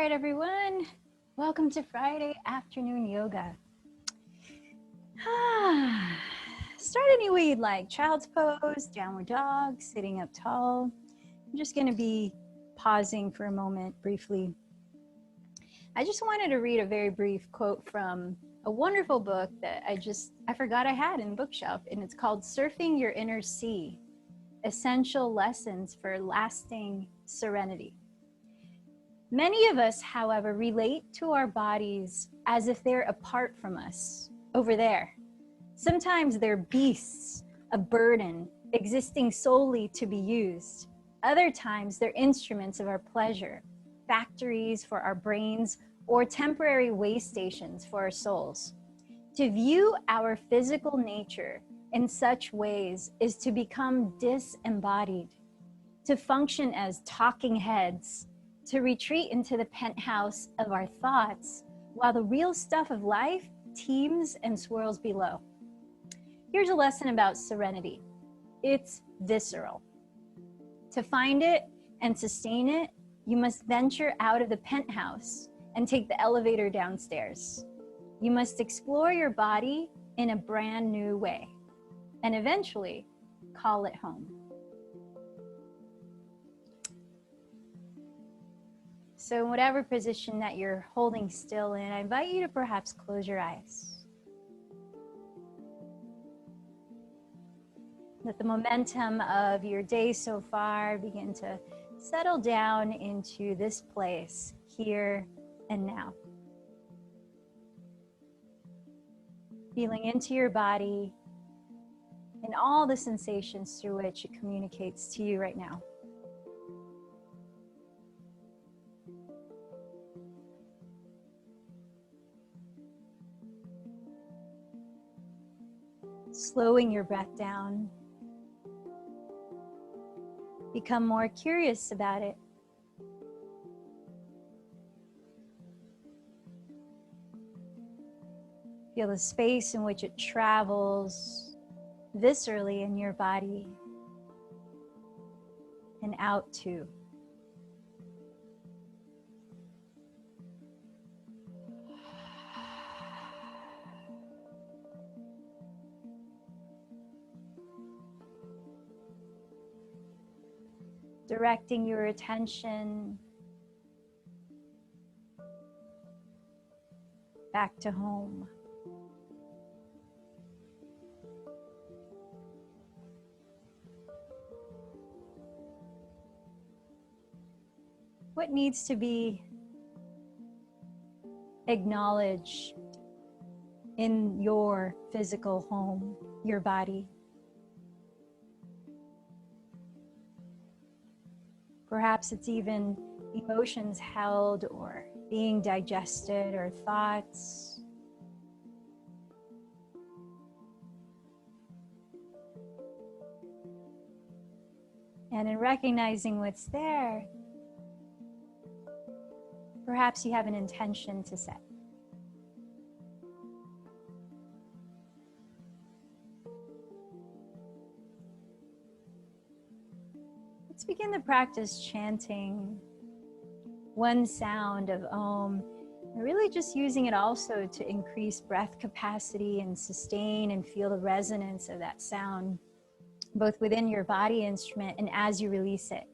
right, everyone. Welcome to Friday afternoon yoga. Start any way you'd like. Child's pose, downward dog, sitting up tall. I'm just going to be pausing for a moment briefly. I just wanted to read a very brief quote from a wonderful book that I forgot I had in the bookshelf, and it's called Surfing Your Inner Sea: Essential Lessons for Lasting Serenity. Many of us, however, relate to our bodies as if they're apart from us, over there. Sometimes they're beasts, a burden, existing solely to be used. Other times they're instruments of our pleasure, factories for our brains, or temporary way stations for our souls. To view our physical nature in such ways is to become disembodied, to function as talking heads, to retreat into the penthouse of our thoughts, while the real stuff of life teems and swirls below. Here's a lesson about serenity. It's visceral. To find it and sustain it, you must venture out of the penthouse and take the elevator downstairs. You must explore your body in a brand new way, and eventually call it home. So in whatever position that you're holding still in, I invite you to perhaps close your eyes. Let the momentum of your day so far begin to settle down into this place, here and now. Feeling into your body and all the sensations through which it communicates to you right now. Slowing your breath down. Become more curious about it. Feel the space in which it travels viscerally in your body and out too. Directing your attention back to home. What needs to be acknowledged in your physical home, your body? Perhaps it's even emotions held or being digested or thoughts. And in recognizing what's there, perhaps you have an intention to set. Let's begin the practice chanting one sound of Om, and really just using it also to increase breath capacity and sustain and feel the resonance of that sound, both within your body instrument and as you release it.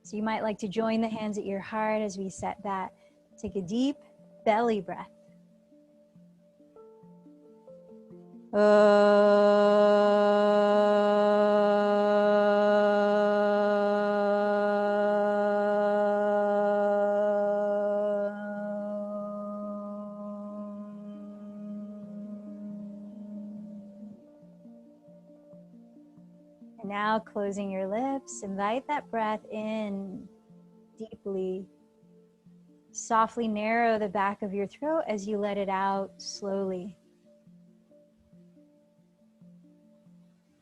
So you might like to join the hands at your heart as we set that. Take a deep belly breath. And now closing your lips, invite that breath in deeply. Softly narrow the back of your throat as you let it out slowly.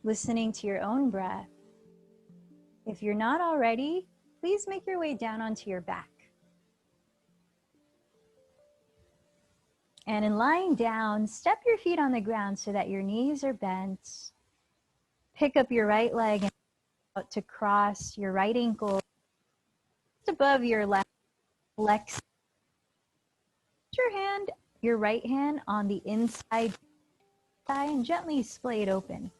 Listening to your own breath. If you're not already, please make your way down onto your back. And in lying down, step your feet on the ground so that your knees are bent. Pick up your right leg and out to cross your right ankle just above your left. Flex your right hand on the inside thigh and gently splay it open.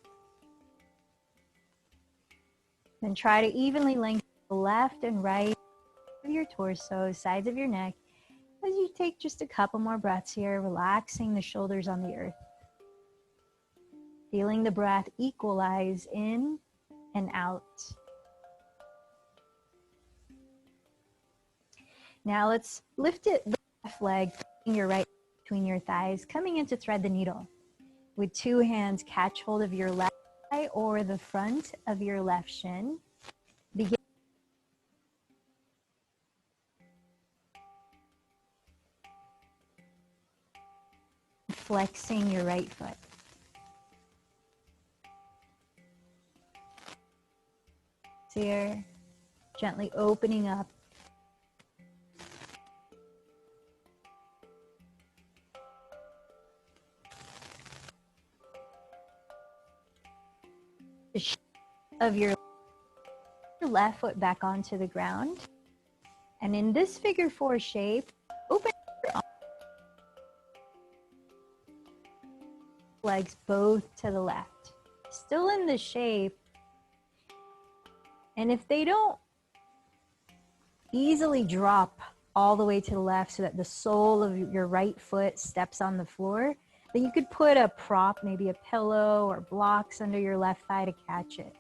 Then try to evenly lengthen the left and right of your torso, sides of your neck, as you take just a couple more breaths here, relaxing the shoulders on the earth. Feeling the breath equalize in and out. Now let's lift it, the left leg, your right between your thighs, coming in to thread the needle. With two hands, catch hold of your left thigh or the front of your left shin. Begin flexing your right foot. Here, gently opening up. The shift of your left foot back onto the ground. And in this figure four shape, open your legs both to the left. Still in the shape. And if they don't easily drop all the way to the left so that the sole of your right foot steps on the floor, then you could put a prop, maybe a pillow or blocks under your left thigh to catch it.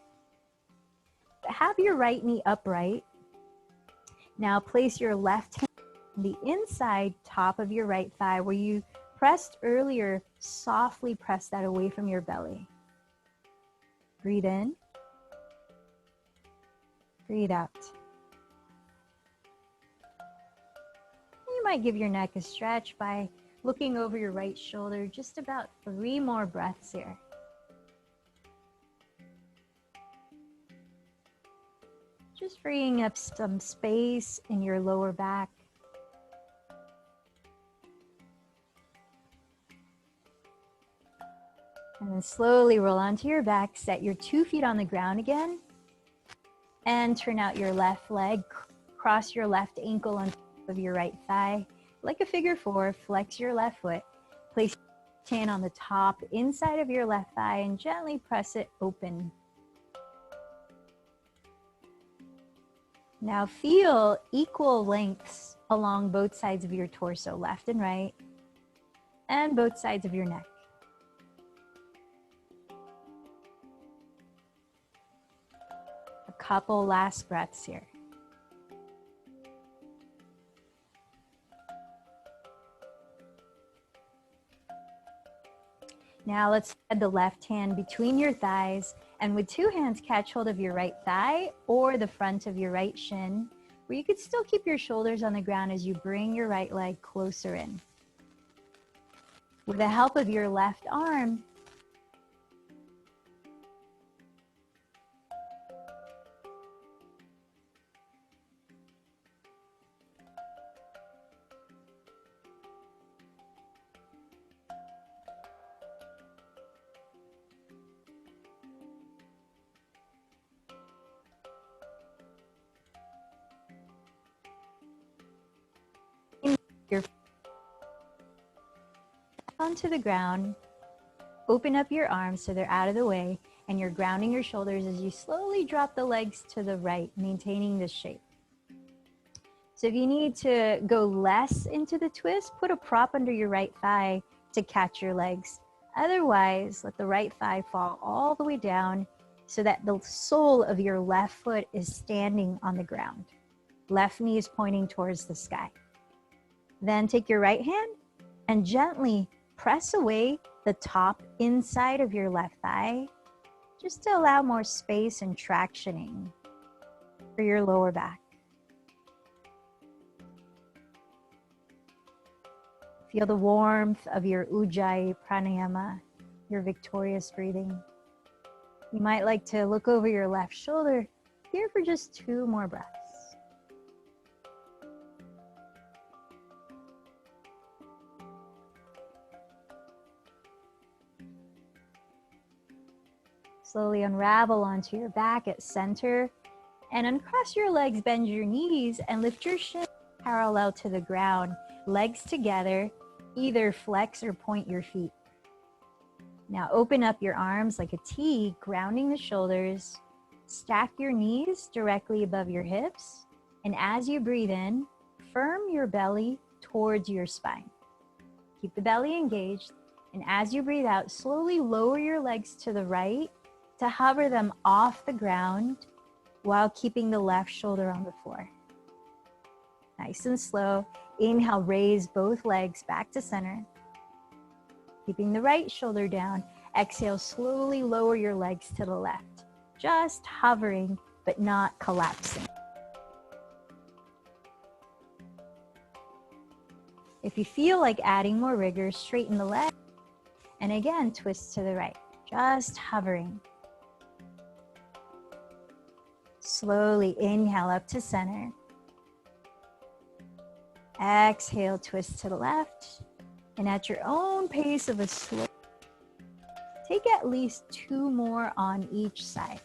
Have your right knee upright. Now place your left hand on the inside top of your right thigh where you pressed earlier. Softly press that away from your belly. Breathe in. Breathe out. You might give your neck a stretch by looking over your right shoulder. Just about 3 more breaths here. Just freeing up some space in your lower back. And then slowly roll onto your back, set your 2 feet on the ground again, and turn out your left leg. Cross your left ankle on top of your right thigh. Like a figure four, flex your left foot. Place your hand on the top inside of your left thigh and gently press it open. Now feel equal lengths along both sides of your torso, left and right, and both sides of your neck. A couple last breaths here. Now let's add the left hand between your thighs and with 2 hands catch hold of your right thigh or the front of your right shin, where you could still keep your shoulders on the ground as you bring your right leg closer in. With the help of your left arm, your onto the ground, open up your arms so they're out of the way, and you're grounding your shoulders as you slowly drop the legs to the right, maintaining this shape. So if you need to go less into the twist, put a prop under your right thigh to catch your legs. Otherwise, let the right thigh fall all the way down so that the sole of your left foot is standing on the ground. Left knee is pointing towards the sky. Then take your right hand and gently press away the top inside of your left thigh, just to allow more space and tractioning for your lower back. Feel the warmth of your Ujjayi pranayama, your victorious breathing. You might like to look over your left shoulder here for just 2 more breaths. Slowly unravel onto your back at center and uncross your legs, bend your knees, and lift your shins parallel to the ground, legs together, either flex or point your feet. Now open up your arms like a T, grounding the shoulders. Stack your knees directly above your hips. And as you breathe in, firm your belly towards your spine. Keep the belly engaged. And as you breathe out, slowly lower your legs to the right to hover them off the ground while keeping the left shoulder on the floor. Nice and slow. Inhale, raise both legs back to center. Keeping the right shoulder down. Exhale, slowly lower your legs to the left. Just hovering, but not collapsing. If you feel like adding more rigor, straighten the leg. And again, twist to the right. Just hovering. Slowly inhale up to center. Exhale, twist to the left. And at your own pace of a slow, take at least 2 more on each side.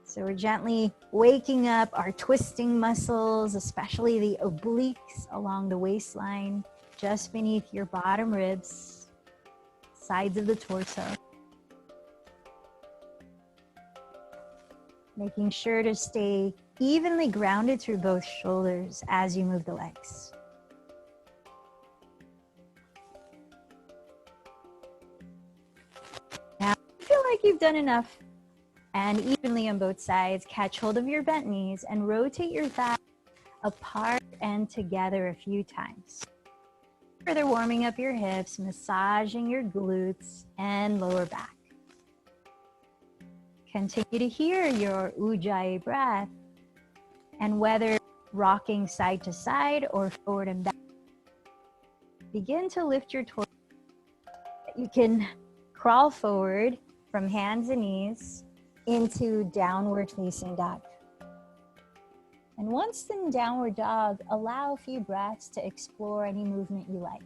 So we're gently waking up our twisting muscles, especially the obliques along the waistline, just beneath your bottom ribs, sides of the torso. Making sure to stay evenly grounded through both shoulders as you move the legs. Now, feel like you've done enough and evenly on both sides, catch hold of your bent knees and rotate your thighs apart and together a few times. Further warming up your hips, massaging your glutes and lower back. Continue to hear your Ujjayi breath, and whether rocking side to side or forward and back, begin to lift your torso. You can crawl forward from hands and knees into downward facing dog. And once in downward dog, allow a few breaths to explore any movement you like.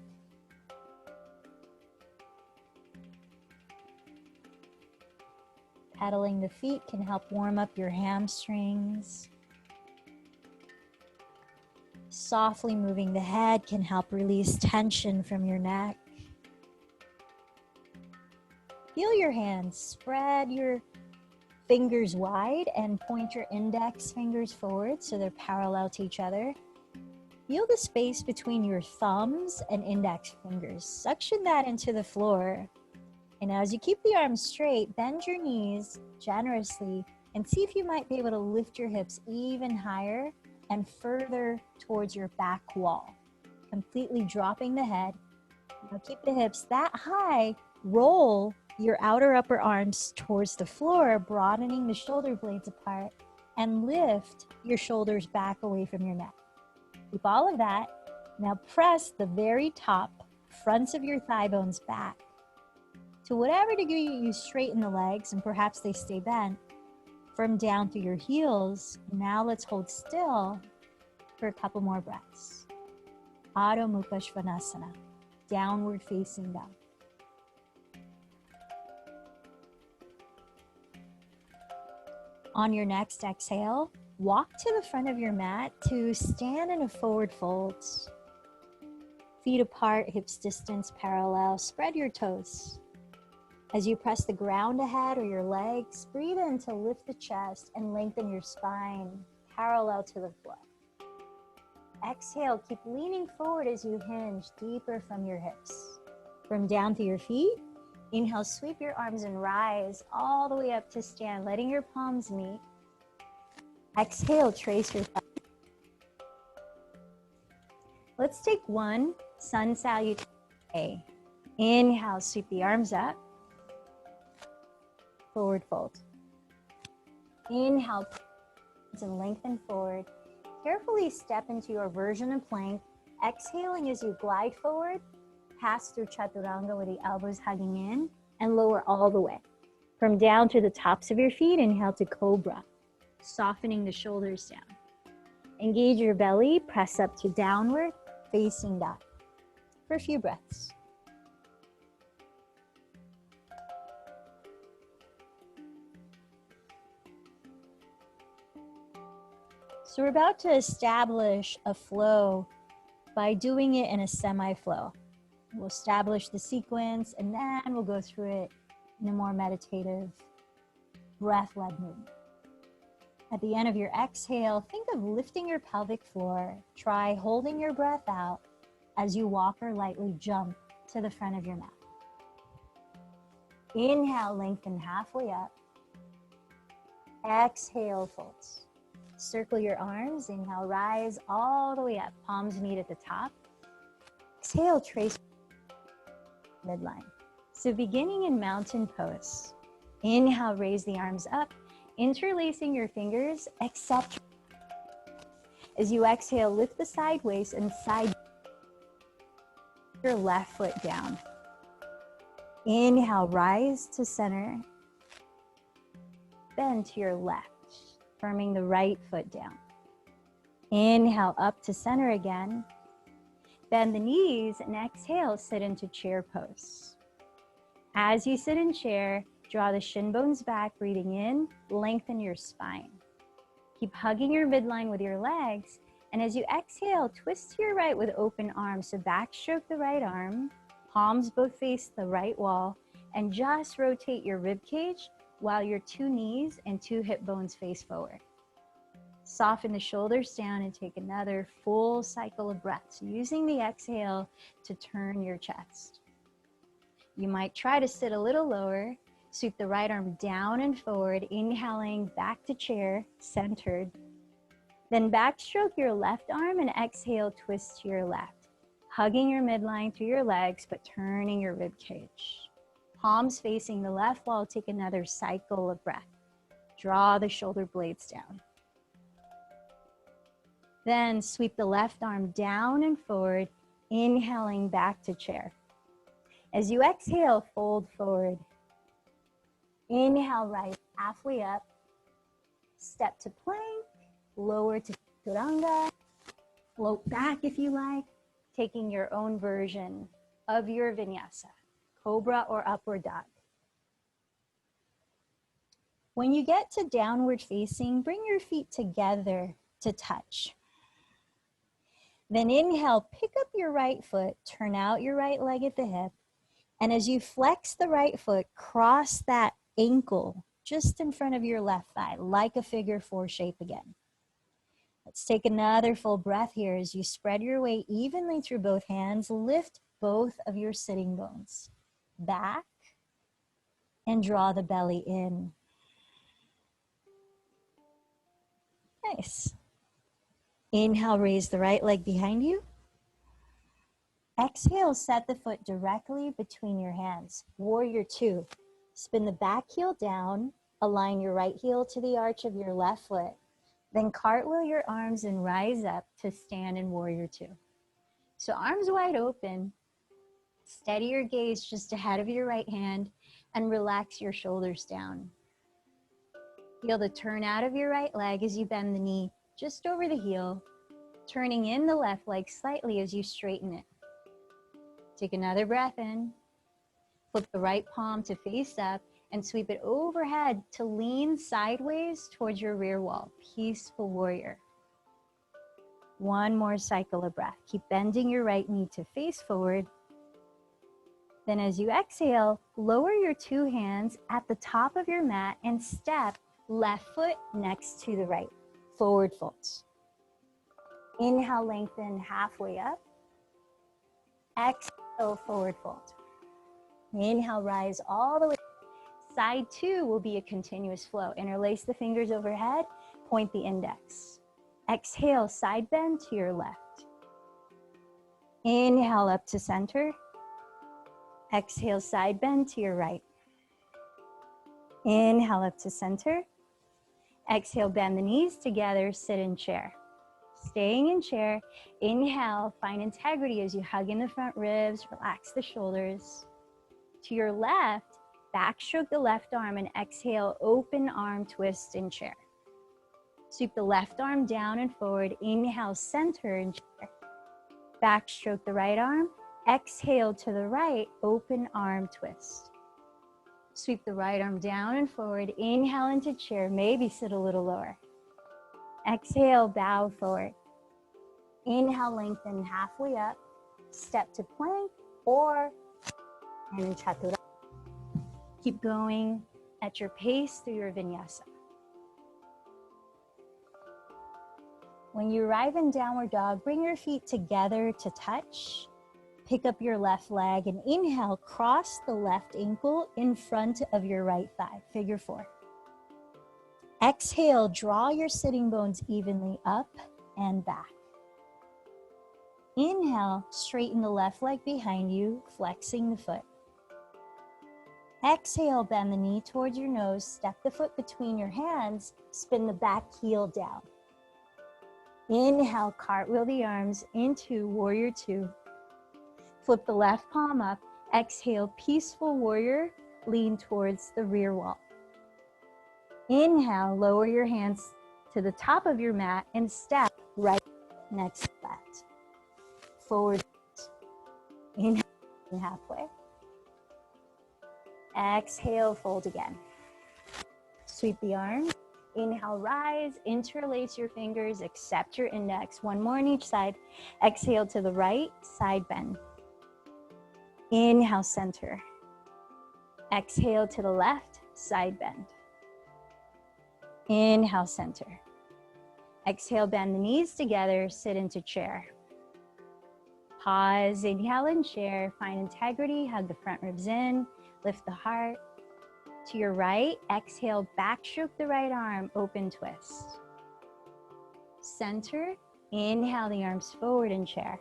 Pedaling the feet can help warm up your hamstrings. Softly moving the head can help release tension from your neck. Feel your hands. Spread your fingers wide and point your index fingers forward so they're parallel to each other. Feel the space between your thumbs and index fingers. Suction that into the floor. And as you keep the arms straight, bend your knees generously and see if you might be able to lift your hips even higher and further towards your back wall, completely dropping the head. Now keep the hips that high, roll your outer upper arms towards the floor, broadening the shoulder blades apart, and lift your shoulders back away from your neck. Keep all of that. Now press the very top fronts of your thigh bones back. To whatever degree you straighten the legs and perhaps they stay bent, from down through your heels. Now let's hold still for a couple more breaths. Adho Mukha Svanasana, downward facing dog. On your next exhale, walk to the front of your mat to stand in a forward fold. Feet apart, hips distance parallel. Spread your toes. As you press the ground ahead or your legs, breathe in to lift the chest and lengthen your spine parallel to the floor. Exhale, keep leaning forward as you hinge deeper from your hips. From down through your feet, inhale, sweep your arms and rise all the way up to stand, letting your palms meet. Exhale, trace your thighs. Let's take one sun salutation. Inhale, sweep the arms up. Forward fold. Inhale and lengthen forward. Carefully step into your version of plank. Exhaling as you glide forward, pass through chaturanga with the elbows hugging in and lower all the way. From down to the tops of your feet, inhale to cobra, softening the shoulders down. Engage your belly, press up to downward facing dog for a few breaths. So we're about to establish a flow by doing it in a semi-flow. We'll establish the sequence and then we'll go through it in a more meditative, breath-led movement. At the end of your exhale, think of lifting your pelvic floor. Try holding your breath out as you walk or lightly jump to the front of your mat. Inhale, lengthen halfway up. Exhale, folds. Circle your arms. Inhale, rise all the way up. Palms meet at the top. Exhale, trace midline. So beginning in mountain pose. Inhale, raise the arms up. Interlacing your fingers, accept. As you exhale, lift the side waist and side your left foot down. Inhale, rise to center. Bend to your left, firming the right foot down. Inhale, up to center again. Bend the knees and exhale, sit into chair pose. As you sit in chair, draw the shin bones back, breathing in, lengthen your spine. Keep hugging your midline with your legs, and as you exhale, twist to your right with open arms. So backstroke the right arm, palms both face the right wall, and just rotate your rib cage while your two knees and two hip bones face forward. Soften the shoulders down and take another full cycle of breath. So using the exhale to turn your chest. You might try to sit a little lower. Sweep the right arm down and forward, inhaling back to chair, centered. Then backstroke your left arm and exhale, twist to your left. Hugging your midline through your legs, but turning your rib cage. Palms facing the left wall, take another cycle of breath. Draw the shoulder blades down. Then sweep the left arm down and forward, inhaling back to chair. As you exhale, fold forward. Inhale, rise halfway up. Step to plank, lower to chaturanga. Float back if you like, taking your own version of your vinyasa, cobra or upward dog. When you get to downward facing, bring your feet together to touch. Then inhale, pick up your right foot, turn out your right leg at the hip. And as you flex the right foot, cross that ankle just in front of your left thigh, like a figure four shape again. Let's take another full breath here as you spread your weight evenly through both hands. Lift both of your sitting bones back and draw the belly in. Nice. Inhale, raise the right leg behind you. Exhale, set the foot directly between your hands. Warrior two. Spin the back heel down, align your right heel to the arch of your left foot, then cartwheel your arms and rise up to stand in warrior two. So arms wide open, steady your gaze just ahead of your right hand and relax your shoulders down. Feel the turn out of your right leg as you bend the knee just over the heel, turning in the left leg slightly as you straighten it. Take another breath in. Flip the right palm to face up and sweep it overhead to lean sideways towards your rear wall. Peaceful warrior. One more cycle of breath. Keep bending your right knee to face forward. Then as you exhale, lower your two hands at the top of your mat and step left foot next to the right. Forward folds. Inhale, lengthen halfway up. Exhale, forward fold. Inhale, rise all the way. Side two will be a continuous flow. Interlace the fingers overhead, point the index. Exhale, side bend to your left. Inhale, up to center. Exhale, side bend to your right. Inhale, up to center. Exhale, bend the knees together, sit in chair. Staying in chair, inhale, find integrity as you hug in the front ribs, relax the shoulders. To your left, backstroke the left arm and exhale, open arm twist in chair. Sweep the left arm down and forward, inhale, center in chair. Backstroke the right arm, exhale to the right, open arm twist. Sweep the right arm down and forward, inhale into chair, maybe sit a little lower. Exhale, bow forward. Inhale, lengthen halfway up. Step to plank or and chaturanga. Keep going at your pace through your vinyasa. When you arrive in downward dog, bring your feet together to touch. Pick up your left leg and inhale, cross the left ankle in front of your right thigh, figure 4. Exhale, draw your sitting bones evenly up and back. Inhale, straighten the left leg behind you, flexing the foot. Exhale, bend the knee towards your nose, step the foot between your hands, spin the back heel down. Inhale, cartwheel the arms into warrior 2. Flip the left palm up. Exhale, peaceful warrior, lean towards the rear wall. Inhale, lower your hands to the top of your mat and step right next to left. Forward. Inhale, halfway. Exhale, fold again. Sweep the arms. Inhale, rise, interlace your fingers, accept your index. One more on each side. Exhale to the right, side bend. Inhale, center. Exhale to the left, side bend. Inhale, center. Exhale, bend the knees together, sit into chair. Pause, inhale in chair, find integrity, hug the front ribs in, lift the heart. To your right, exhale, backstroke the right arm, open twist. Center, inhale the arms forward in chair.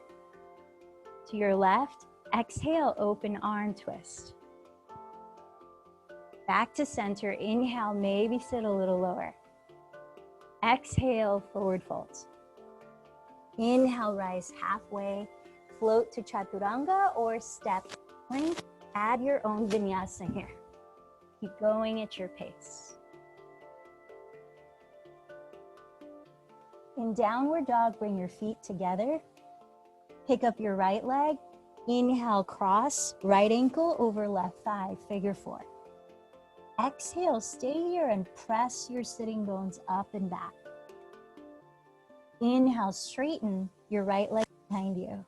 To your left, exhale, open arm twist. Back to center, inhale, maybe sit a little lower. Exhale, forward fold. Inhale, rise halfway, float to chaturanga or step plank. Add your own vinyasa here. Keep going at your pace. In downward dog, bring your feet together. Pick up your right leg. Inhale, cross, right ankle over left thigh, figure 4. Exhale, stay here and press your sitting bones up and back. Inhale, straighten your right leg behind you.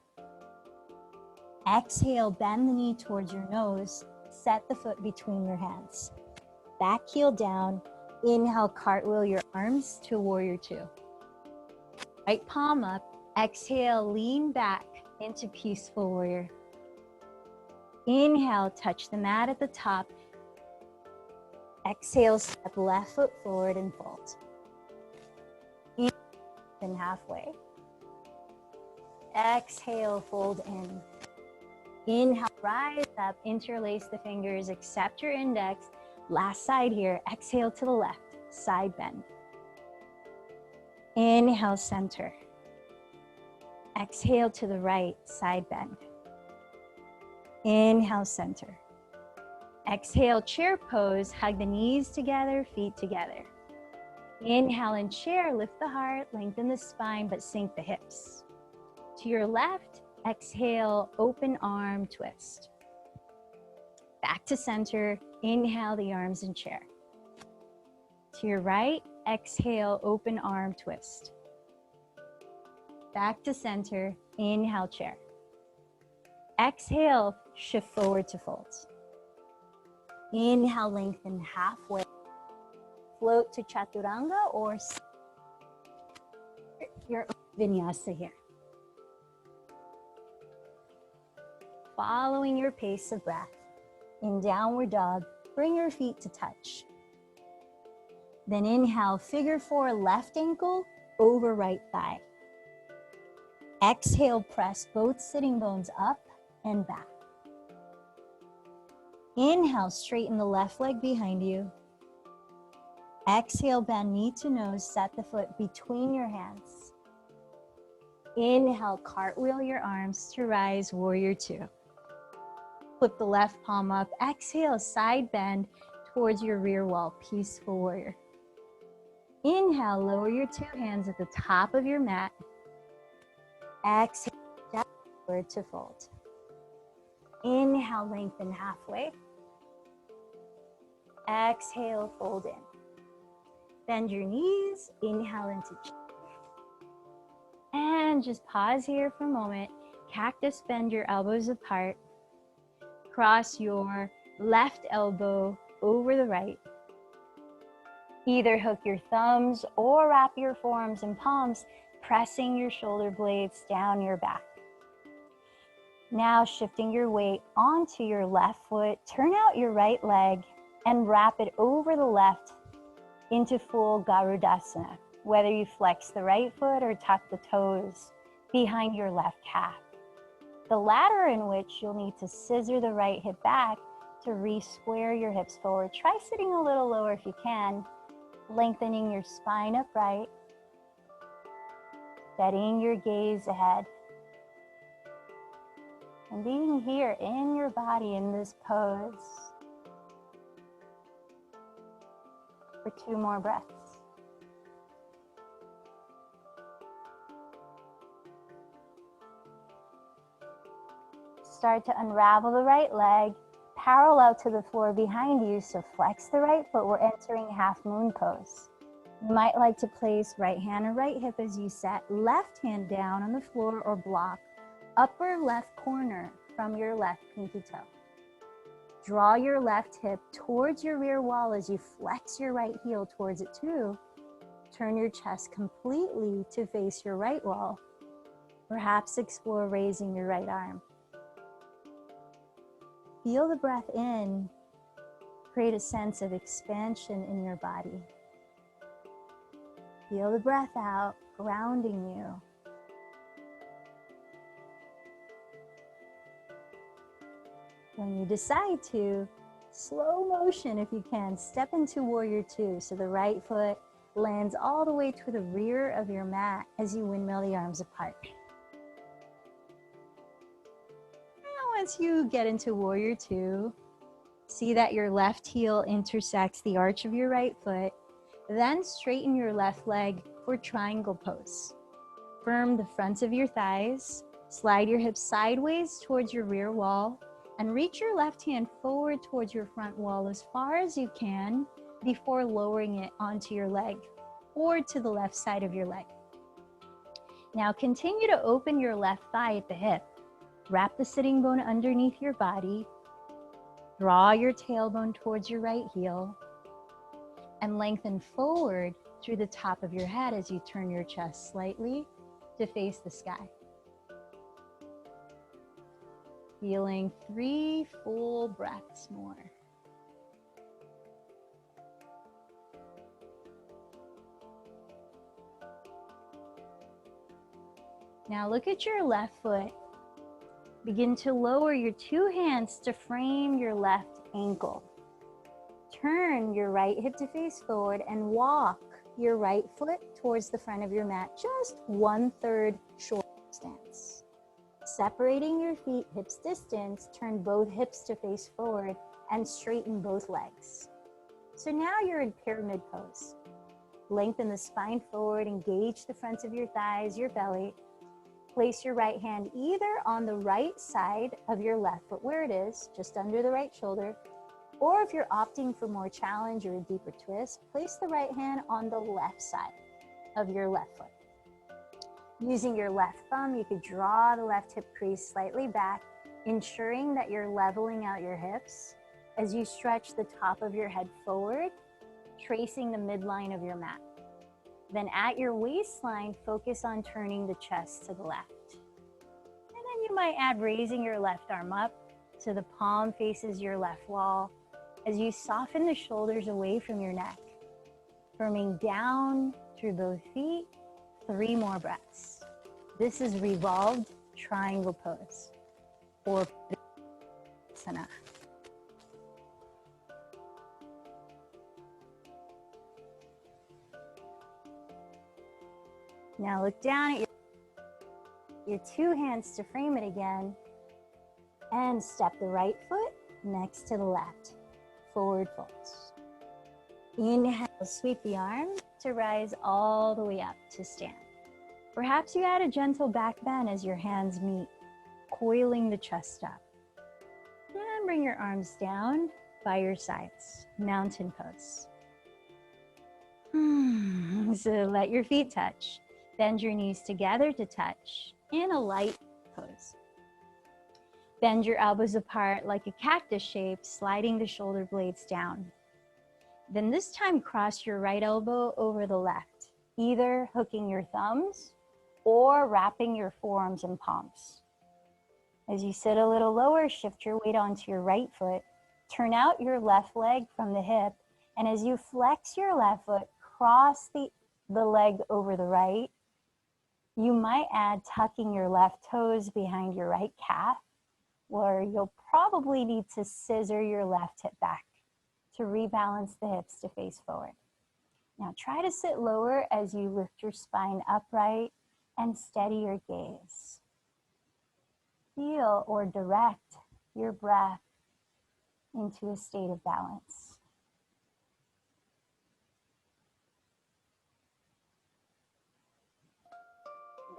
Exhale, bend the knee towards your nose. Set the foot between your hands. Back heel down. Inhale, cartwheel your arms to warrior 2. Right palm up. Exhale, lean back into peaceful warrior. Inhale, touch the mat at the top. Exhale, step left foot forward and fold. Inhale, halfway. Exhale, fold in. Inhale, rise up, interlace the fingers, accept your index. Last side here, exhale to the left, side bend. Inhale, center. Exhale to the right, side bend. Inhale, center. Exhale, chair pose, hug the knees together, feet together. Inhale in chair, lift the heart, lengthen the spine, but sink the hips. To your left, exhale, open arm twist. Back to center, inhale the arms in chair. To your right, exhale, open arm twist. Back to center, inhale chair. Exhale, shift forward to fold. Inhale, lengthen halfway. Float to chaturanga or your vinyasa here. Following your pace of breath. In downward dog, bring your feet to touch. Then inhale, figure 4, left ankle over right thigh. Exhale, press both sitting bones up and back. Inhale, straighten the left leg behind you. Exhale, bend knee to nose, set the foot between your hands. Inhale, cartwheel your arms to rise, warrior 2. Flip the left palm up. Exhale, side bend towards your rear wall, peaceful warrior. Inhale, lower your 2 hands at the top of your mat. Exhale, step forward to fold. Inhale, lengthen halfway. Exhale, fold in. Bend your knees, inhale into chair. Again, just pause here for a moment. Cactus, bend your elbows apart. Cross your left elbow over the right. Either hook your thumbs or wrap your forearms and palms, pressing your shoulder blades down your back. Now shifting your weight onto your left foot, turn out your right leg and wrap it over the left into full Garudasana, whether you flex the right foot or tuck the toes behind your left calf. The latter in which you'll need to scissor the right hip back to re-square your hips forward. Try sitting a little lower if you can, lengthening your spine upright, steadying your gaze ahead, and being here in your body in this pose for 2 more breaths. Start to unravel the right leg, parallel to the floor behind you, so flex the right foot. We're entering half moon pose. You might like to place right hand or right hip as you set, left hand down on the floor or block upper left corner from your left pinky toe. Draw your left hip towards your rear wall as you flex your right heel towards it too. Turn your chest completely to face your right wall. Perhaps explore raising your right arm. Feel the breath in, create a sense of expansion in your body. Feel the breath out, grounding you. When you decide to, slow motion if you can, step into Warrior Two. So the right foot lands all the way to the rear of your mat as you windmill the arms apart. Once you get into Warrior Two, see that your left heel intersects the arch of your right foot, then straighten your left leg for triangle pose. Firm the fronts of your thighs, slide your hips sideways towards your rear wall, and reach your left hand forward towards your front wall as far as you can before lowering it onto your leg or to the left side of your leg. Now continue to open your left thigh at the hip. Wrap the sitting bone underneath your body. Draw your tailbone towards your right heel and lengthen forward through the top of your head as you turn your chest slightly to face the sky. Feeling 3 full breaths more. Now look at your left foot. Begin to lower your 2 hands to frame your left ankle. Turn your right hip to face forward and walk your right foot towards the front of your mat, just 1/3 shoulder stance. Separating your feet hips distance, turn both hips to face forward and straighten both legs. So now you're in pyramid pose. Lengthen the spine forward, engage the fronts of your thighs, your belly. Place your right hand either on the right side of your left foot where it is, just under the right shoulder, or if you're opting for more challenge or a deeper twist, place the right hand on the left side of your left foot. Using your left thumb, you could draw the left hip crease slightly back, ensuring that you're leveling out your hips as you stretch the top of your head forward, tracing the midline of your mat. Then at your waistline, focus on turning the chest to the left. And then you might add raising your left arm up so the palm faces your left wall as you soften the shoulders away from your neck, firming down through both feet. 3 more breaths. This is revolved triangle pose or Padasana. Now look down at your 2 hands to frame it again and step the right foot next to the left. Forward folds. Inhale, sweep the arms to rise all the way up to stand. Perhaps you add a gentle back bend as your hands meet, coiling the chest up. And bring your arms down by your sides, mountain pose. So let your feet touch. Bend your knees together to touch in a light pose. Bend your elbows apart like a cactus shape, sliding the shoulder blades down. Then this time, cross your right elbow over the left, either hooking your thumbs or wrapping your forearms and palms. As you sit a little lower, shift your weight onto your right foot. Turn out your left leg from the hip. And as you flex your left foot, cross the leg over the right. You might add tucking your left toes behind your right calf, or you'll probably need to scissor your left hip back to rebalance the hips to face forward. Now try to sit lower as you lift your spine upright and steady your gaze. Feel or direct your breath into a state of balance.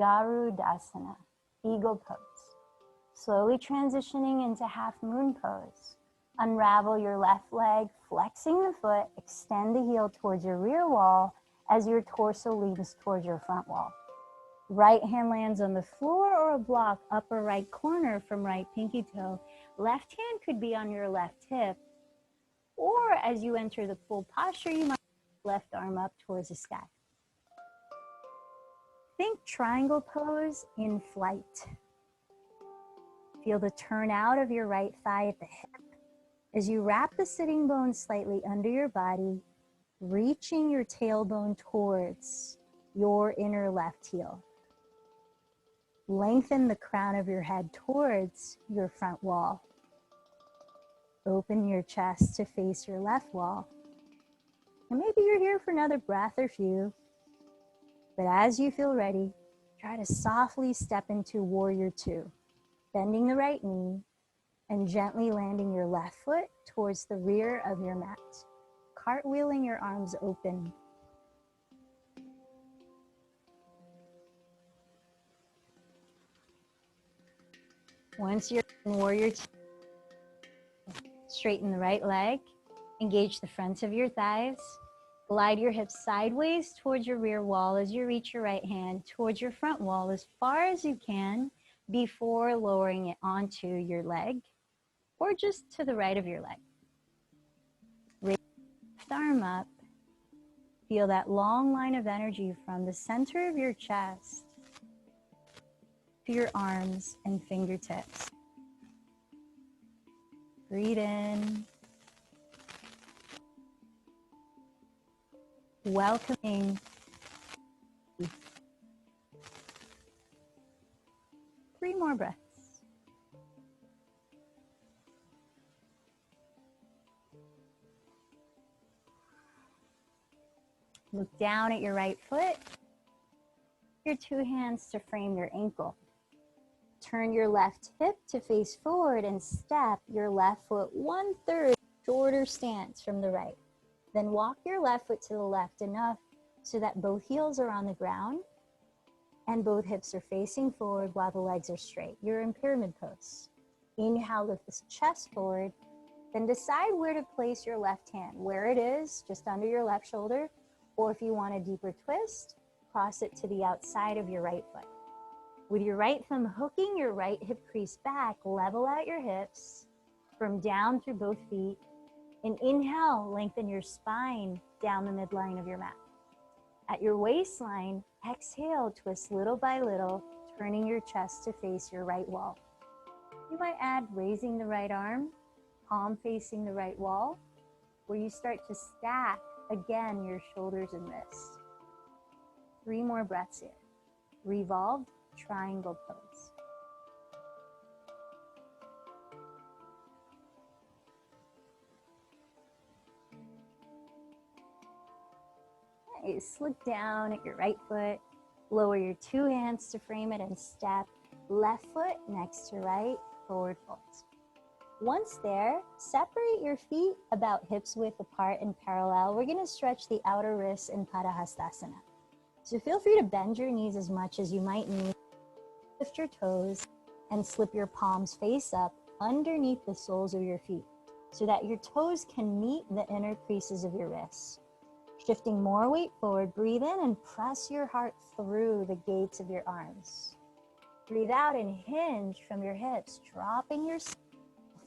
Garudasana, eagle pose. Slowly transitioning into half moon pose. Unravel your left leg, flexing the foot, extend the heel towards your rear wall as your torso leans towards your front wall. Right hand lands on the floor or a block, upper right corner from right pinky toe. Left hand could be on your left hip, or as you enter the full posture, you might left arm up towards the sky. Think triangle pose in flight. Feel the turn out of your right thigh at the hip as you wrap the sitting bones slightly under your body, reaching your tailbone towards your inner left heel. Lengthen the crown of your head towards your front wall. Open your chest to face your left wall. And maybe you're here for another breath or few, but as you feel ready, try to softly step into Warrior Two, bending the right knee and gently landing your left foot towards the rear of your mat, cartwheeling your arms open. Once you're in Warrior Two, straighten the right leg, engage the front of your thighs, glide your hips sideways towards your rear wall as you reach your right hand towards your front wall as far as you can before lowering it onto your leg or just to the right of your leg. Raise your left arm up. Feel that long line of energy from the center of your chest to your arms and fingertips. Breathe in. Welcoming. 3 more breaths. Look down at your right foot. Your 2 hands to frame your ankle. Turn your left hip to face forward and step your left foot 1/3 shorter stance from the right. Then walk your left foot to the left enough so that both heels are on the ground and both hips are facing forward while the legs are straight. You're in pyramid pose. Inhale, lift the chest forward. Then decide where to place your left hand, where it is, just under your left shoulder, or if you want a deeper twist, cross it to the outside of your right foot. With your right thumb hooking your right hip crease back, level out your hips from down through both feet. And inhale, lengthen your spine down the midline of your mat. At your waistline, exhale, twist little by little, turning your chest to face your right wall. You might add raising the right arm, palm facing the right wall, where you start to stack again your shoulders and wrists. 3 more breaths here. Revolved triangle pose. Nice. Look down at your right foot. Lower your 2 hands to frame it and step. Left foot next to right, forward fold. Once there, separate your feet about hips width apart and parallel. We're going to stretch the outer wrists in Padahastasana. So feel free to bend your knees as much as you might need. Lift your toes and slip your palms face up underneath the soles of your feet so that your toes can meet the inner creases of your wrists. Shifting more weight forward, breathe in and press your heart through the gates of your arms. Breathe out and hinge from your hips, dropping your,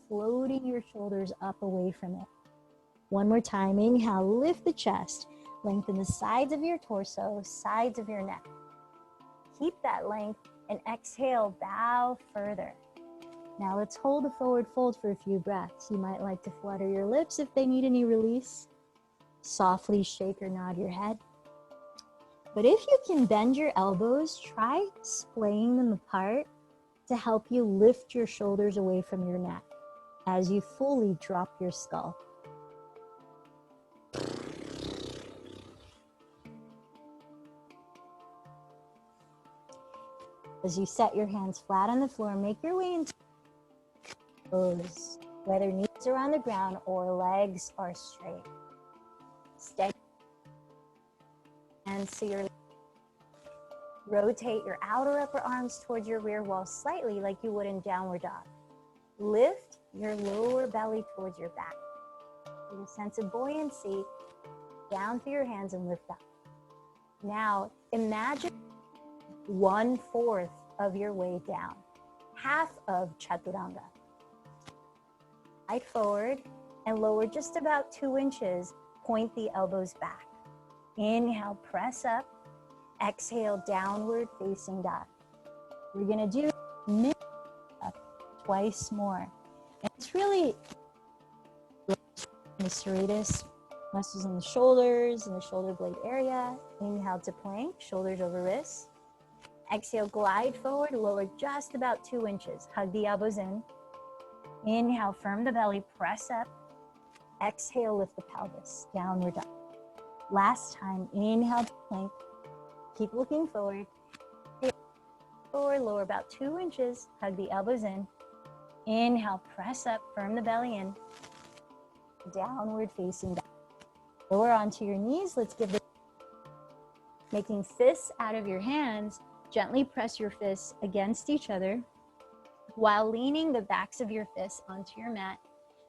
floating your shoulders up away from it. One more time, inhale, lift the chest, lengthen the sides of your torso, sides of your neck. Keep that length and exhale, bow further. Now let's hold a forward fold for a few breaths. You might like to flutter your lips if they need any release. Softly shake or nod your head. But if you can bend your elbows, try splaying them apart to help you lift your shoulders away from your neck as you fully drop your skull. As you set your hands flat on the floor, make your way into pose, whether knees are on the ground or legs are straight. Steady. And so you're rotate your outer upper arms towards your rear wall slightly like you would in downward dog. Lift your lower belly towards your back. With a sense of buoyancy, down through your hands and lift up. Now imagine 1/4 of your way down, half of Chaturanga. Slide forward and lower just about 2 inches, point the elbows back. Inhale, press up. Exhale, downward facing dog. We're gonna do mid up twice more. And it's really the serratus muscles in the shoulders and the shoulder blade area. Inhale to plank, shoulders over wrists. Exhale, glide forward, lower just about 2 inches. Hug the elbows in. Inhale, firm the belly, press up. Exhale, lift the pelvis, downward dog. Last time, inhale to plank. Keep looking forward. Forward, lower about 2 inches. Hug the elbows in. Inhale, press up, firm the belly in. Downward facing dog. Lower onto your knees. Let's give the making fists out of your hands. Gently press your fists against each other while leaning the backs of your fists onto your mat.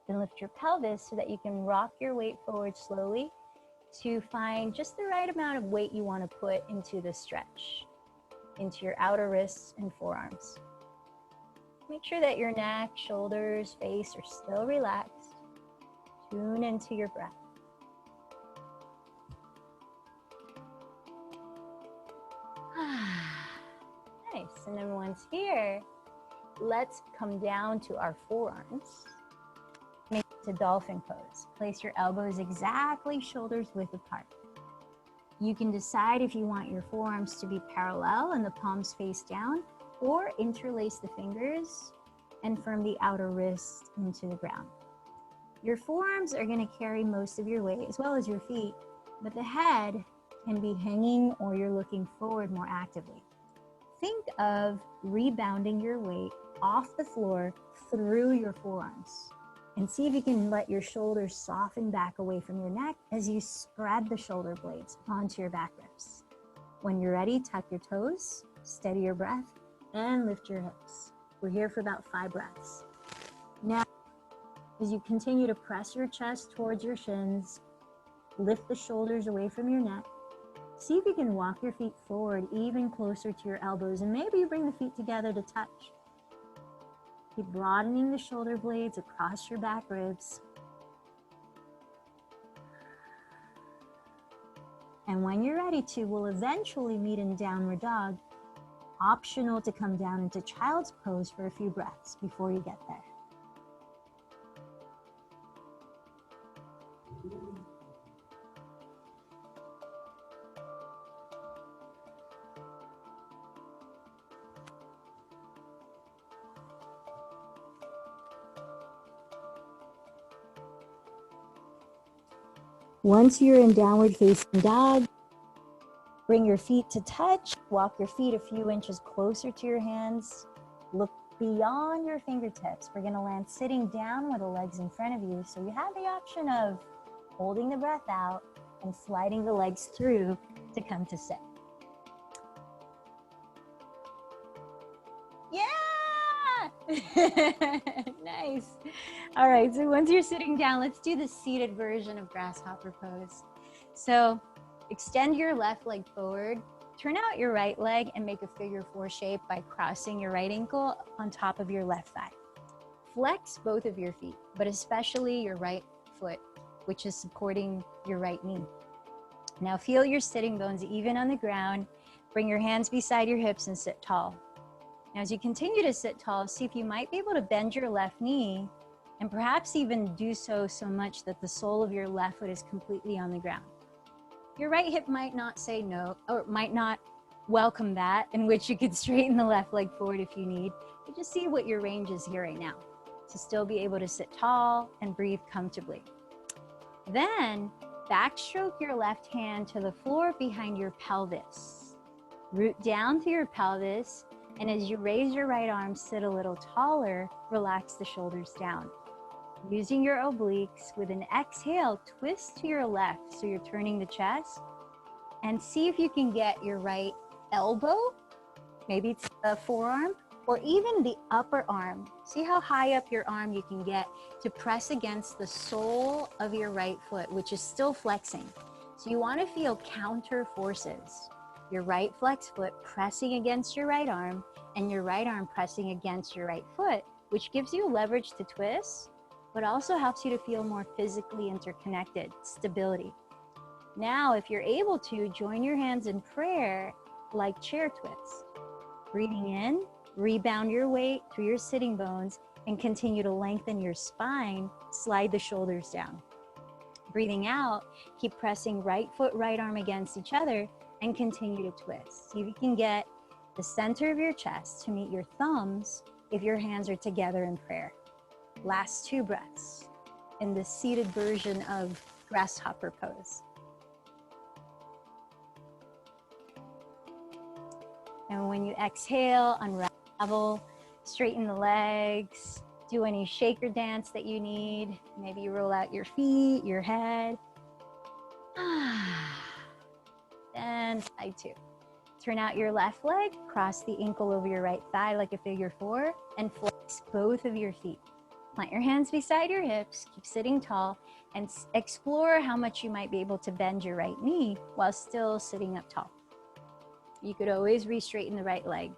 Then lift your pelvis so that you can rock your weight forward slowly to find just the right amount of weight you want to put into the stretch, into your outer wrists and forearms. Make sure that your neck, shoulders, face are still relaxed. Tune into your breath. Nice, and then once here, let's come down to our forearms. Make it to dolphin pose. Place your elbows exactly shoulders width apart. You can decide if you want your forearms to be parallel and the palms face down, or interlace the fingers and firm the outer wrist into the ground. Your forearms are going to carry most of your weight as well as your feet, but the head can be hanging or you're looking forward more actively. Think of rebounding your weight off the floor through your forearms. And see if you can let your shoulders soften back away from your neck as you spread the shoulder blades onto your back ribs. When you're ready, tuck your toes, steady your breath, and lift your hips. We're here for about 5 breaths. Now, as you continue to press your chest towards your shins, lift the shoulders away from your neck. See if you can walk your feet forward even closer to your elbows, and maybe you bring the feet together to touch. Keep broadening the shoulder blades across your back ribs. And when you're ready to, we'll eventually meet in downward dog. Optional to come down into child's pose for a few breaths before you get there. Once you're in downward facing dog, bring your feet to touch. Walk your feet a few inches closer to your hands. Look beyond your fingertips. We're going to land sitting down with the legs in front of you. So you have the option of holding the breath out and sliding the legs through to come to sit. Yeah! Nice. All right, so once you're sitting down, let's do the seated version of grasshopper pose. So extend your left leg forward, turn out your right leg and make a figure 4 shape by crossing your right ankle on top of your left thigh. Flex both of your feet, but especially your right foot, which is supporting your right knee. Now feel your sitting bones even on the ground. Bring your hands beside your hips and sit tall. Now as you continue to sit tall, see if you might be able to bend your left knee and perhaps even do so much that the sole of your left foot is completely on the ground. Your right hip might not say no, or might not welcome that, in which you could straighten the left leg forward if you need, but just see what your range is here right now to still be able to sit tall and breathe comfortably. Then backstroke your left hand to the floor behind your pelvis. Root down through your pelvis, and as you raise your right arm, sit a little taller, relax the shoulders down. Using your obliques, with an exhale, twist to your left so you're turning the chest, and see if you can get your right elbow, maybe it's the forearm, or even the upper arm. See how high up your arm you can get to press against the sole of your right foot, which is still flexing. So you want to feel counter forces. Your right flex foot pressing against your right arm and your right arm pressing against your right foot, which gives you leverage to twist, but also helps you to feel more physically interconnected, stability. Now, if you're able to, join your hands in prayer like chair twist. Breathing in, rebound your weight through your sitting bones and continue to lengthen your spine, slide the shoulders down. Breathing out, keep pressing right foot, right arm against each other and continue to twist. See if you can get the center of your chest to meet your thumbs if your hands are together in prayer. Last 2 breaths in the seated version of grasshopper pose. And when you exhale, unravel, straighten the legs, do any shaker dance that you need. Maybe you roll out your feet, your head. And side 2. Turn out your left leg, cross the ankle over your right thigh like a figure 4, and flex both of your feet. Plant your hands beside your hips, keep sitting tall, and explore how much you might be able to bend your right knee while still sitting up tall. You could always re-straighten the right leg.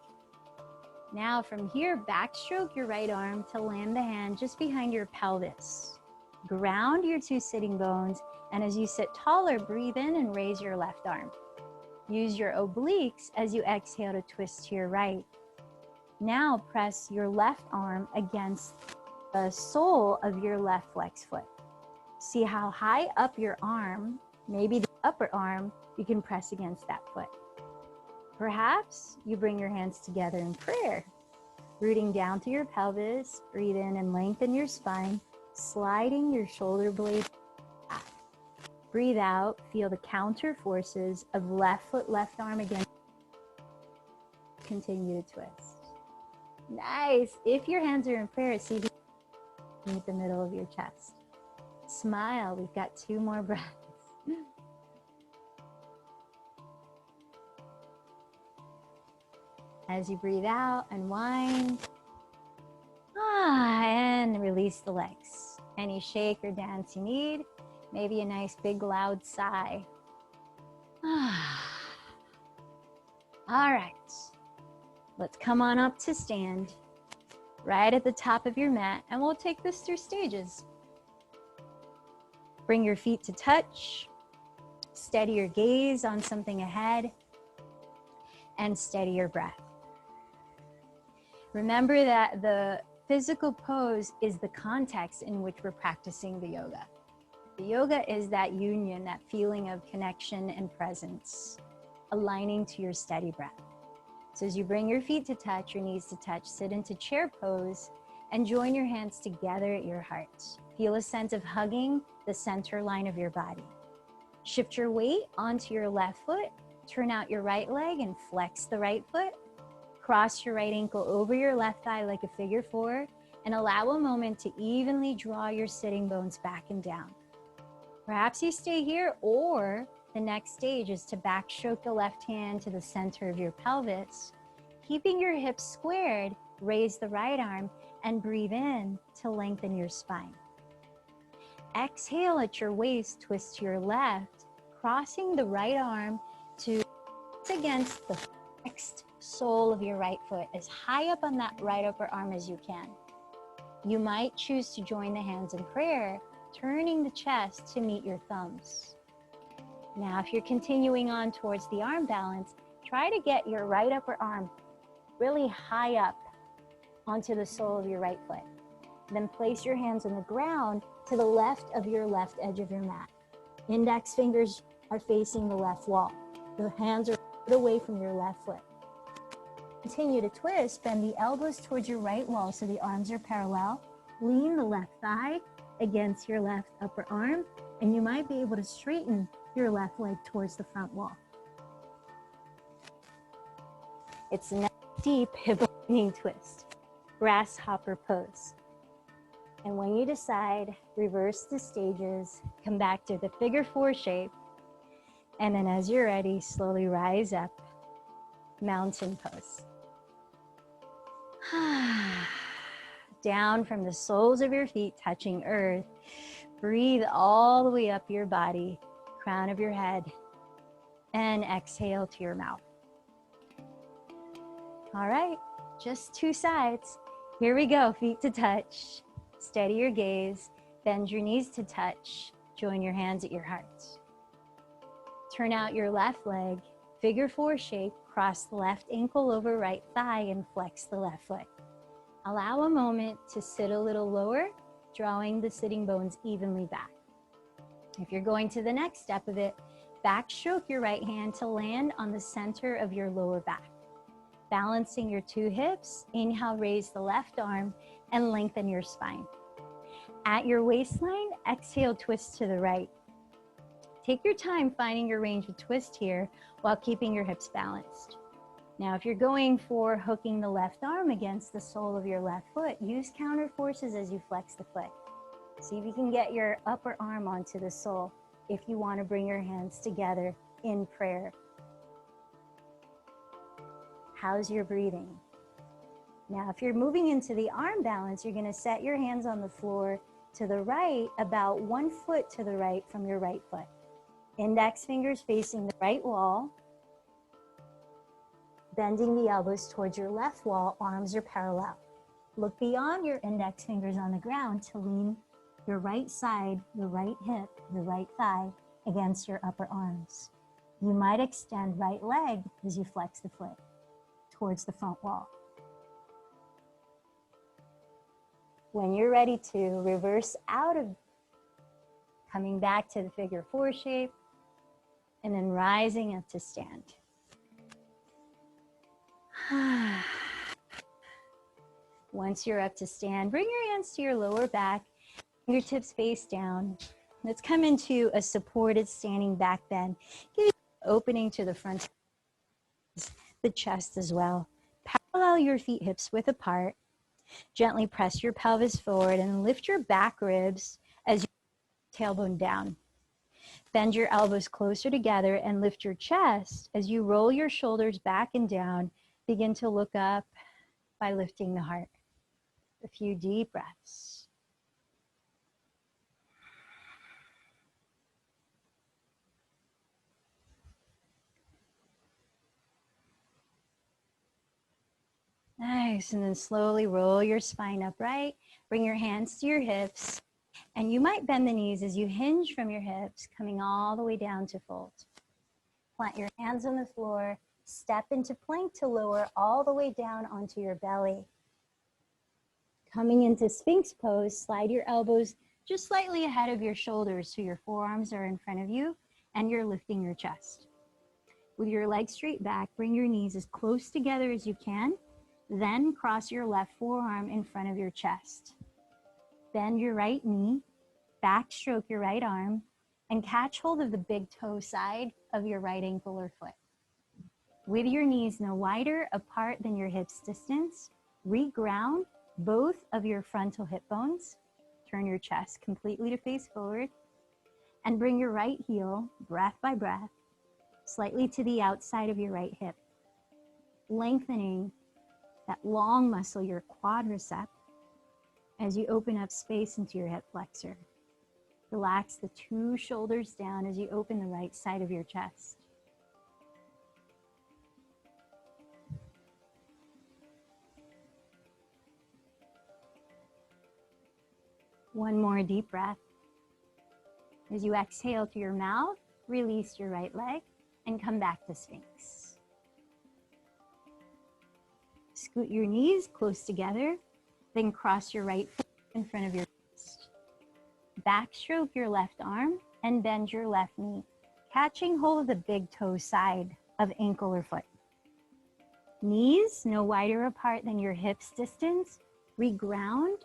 Now from here, backstroke your right arm to land the hand just behind your pelvis. Ground your 2 sitting bones, and as you sit taller, breathe in and raise your left arm. Use your obliques as you exhale to twist to your right. Now press your left arm against the sole of your left flex foot. See how high up your arm, maybe the upper arm, you can press against that foot. Perhaps you bring your hands together in prayer, rooting down to your pelvis, breathe in and lengthen your spine, sliding your shoulder blades back. Breathe out, feel the counter forces of left foot, left arm against. Continue to twist. Nice. If your hands are in prayer, see if you can meet the middle of your chest. Smile. We've got 2 more breaths. As you breathe out, unwind. And release the legs. Any shake or dance you need. Maybe a nice big loud sigh. All right. Let's come on up to stand right at the top of your mat, and we'll take this through stages. Bring your feet to touch. Steady your gaze on something ahead, and steady your breath. Remember that the physical pose is the context in which we're practicing the yoga. The yoga is that union, that feeling of connection and presence, aligning to your steady breath. So as you bring your feet to touch, your knees to touch, sit into chair pose and join your hands together at your heart. Feel a sense of hugging the center line of your body. Shift your weight onto your left foot, turn out your right leg and flex the right foot. Cross your right ankle over your left thigh like a figure 4 and allow a moment to evenly draw your sitting bones back and down. Perhaps you stay here, or the next stage is to backstroke the left hand to the center of your pelvis. Keeping your hips squared, raise the right arm and breathe in to lengthen your spine. Exhale at your waist, twist to your left, crossing the right arm to against the flexed sole of your right foot, as high up on that right upper arm as you can. You might choose to join the hands in prayer, turning the chest to meet your thumbs. Now, if you're continuing on towards the arm balance, try to get your right upper arm really high up onto the sole of your right foot. Then place your hands on the ground to the left of your left edge of your mat. Index fingers are facing the left wall. The hands are away from your left foot. Continue to twist, bend the elbows towards your right wall so the arms are parallel. Lean the left thigh against your left upper arm, and you might be able to straighten your left leg towards the front wall. It's a nice deep hip opening twist, grasshopper pose. And when you decide, reverse the stages, come back to the figure 4 shape, and then as you're ready, slowly rise up, mountain pose. Down from the soles of your feet touching earth. Breathe all the way up your body, crown of your head, and exhale to your mouth. All right, just 2 sides. Here we go, feet to touch. Steady your gaze, bend your knees to touch. Join your hands at your hearts. Turn out your left leg, figure 4 shape, cross the left ankle over right thigh and flex the left foot. Allow a moment to sit a little lower, drawing the sitting bones evenly back. If you're going to the next step of it, backstroke your right hand to land on the center of your lower back. Balancing your 2 hips, inhale, raise the left arm and lengthen your spine. At your waistline, exhale, twist to the right. Take your time finding your range of twist here while keeping your hips balanced. Now, if you're going for hooking the left arm against the sole of your left foot, use counter forces as you flex the foot. See if you can get your upper arm onto the sole if you want to bring your hands together in prayer. How's your breathing? Now, if you're moving into the arm balance, you're going to set your hands on the floor to the right, about 1 foot to the right from your right foot. Index fingers facing the right wall. Bending the elbows towards your left wall, arms are parallel. Look beyond your index fingers on the ground to lean your right side, the right hip, the right thigh against your upper arms. You might extend right leg as you flex the foot towards the front wall. When you're ready to reverse out of coming back to the figure 4 shape and then rising up to stand. Once you're up to stand, bring your hands to your lower back, fingertips face down. Let's come into a supported standing back bend. Give you an opening to the front, the chest as well. Parallel your feet hips width apart. Gently press your pelvis forward and lift your back ribs as you tailbone down. Bend your elbows closer together and lift your chest as you roll your shoulders back and down. Begin to look up by lifting the heart. A few deep breaths. Nice, and then slowly roll your spine upright. Bring your hands to your hips, and you might bend the knees as you hinge from your hips, coming all the way down to fold. Plant your hands on the floor, step into plank to lower all the way down onto your belly. Coming into Sphinx pose, slide your elbows just slightly ahead of your shoulders so your forearms are in front of you and you're lifting your chest. With your legs straight back, bring your knees as close together as you can. Then cross your left forearm in front of your chest. Bend your right knee, backstroke your right arm, and catch hold of the big toe side of your right ankle or foot. With your knees no wider apart than your hips distance, reground both of your frontal hip bones. Turn your chest completely to face forward and bring your right heel, breath by breath, slightly to the outside of your right hip, lengthening that long muscle, your quadricep, as you open up space into your hip flexor. Relax the two shoulders down as you open the right side of your chest. One more deep breath. As you exhale through your mouth, release your right leg and come back to Sphinx. Scoot your knees close together, then cross your right foot in front of your chest. Backstroke your left arm and bend your left knee, catching hold of the big toe side of ankle or foot. Knees no wider apart than your hips distance. Reground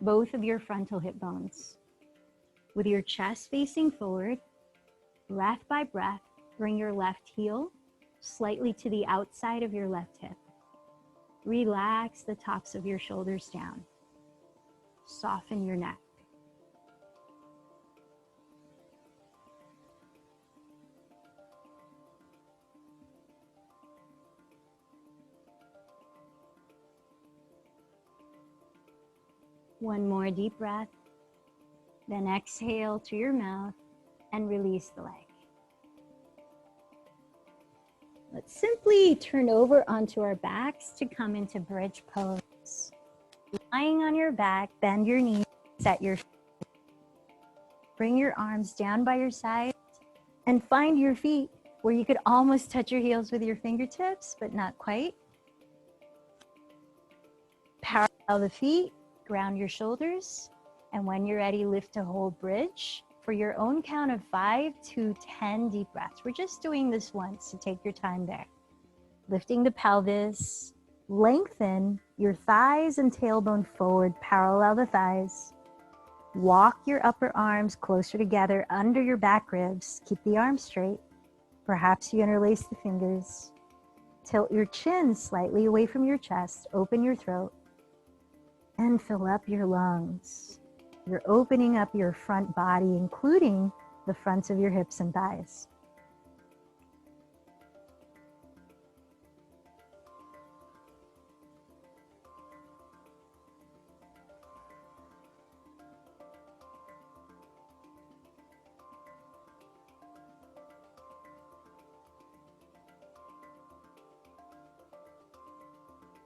both of your frontal hip bones. With your chest facing forward, breath by breath, bring your left heel slightly to the outside of your left hip. Relax the tops of your shoulders down. Soften your neck. One more deep breath. Then exhale through your mouth and release the leg. Let's simply turn over onto our backs to come into bridge pose. Lying on your back, bend your knees, set your feet. Bring your arms down by your sides and find your feet where you could almost touch your heels with your fingertips, but not quite. Parallel the feet, ground your shoulders. And when you're ready, lift to hold bridge for your own count of 5 to 10 deep breaths. We're just doing this once, so take your time there. Lifting the pelvis, lengthen your thighs and tailbone forward, parallel the thighs. Walk your upper arms closer together under your back ribs. Keep the arms straight. Perhaps you interlace the fingers. Tilt your chin slightly away from your chest. Open your throat and fill up your lungs. You're opening up your front body, including the fronts of your hips and thighs.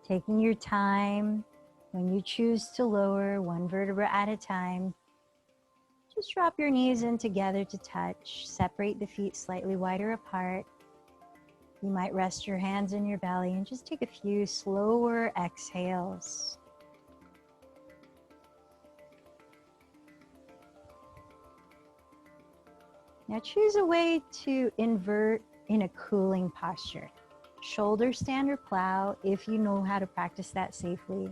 Taking your time. When you choose to lower one vertebra at a time, just drop your knees in together to touch. Separate the feet slightly wider apart. You might rest your hands in your belly and just take a few slower exhales. Now choose a way to invert in a cooling posture. Shoulder stand or plow if you know how to practice that safely.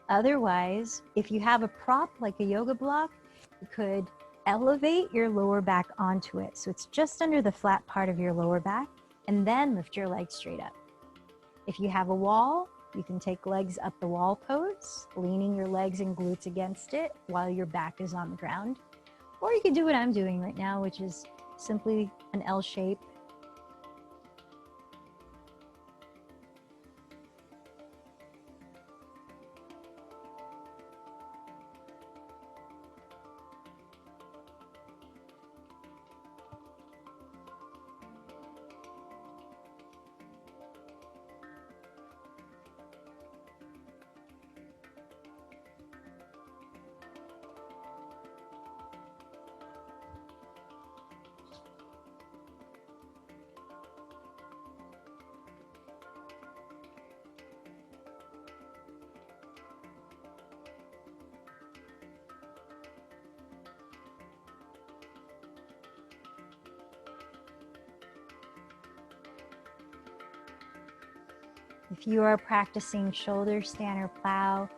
Otherwise, if you have a prop like a yoga block, you could elevate your lower back onto it. So it's just under the flat part of your lower back, and then lift your legs straight up. If you have a wall, you can take legs up the wall pose, leaning your legs and glutes against it while your back is on the ground. Or you can do what I'm doing right now, which is simply an L shape. If you are practicing shoulder stand or plow,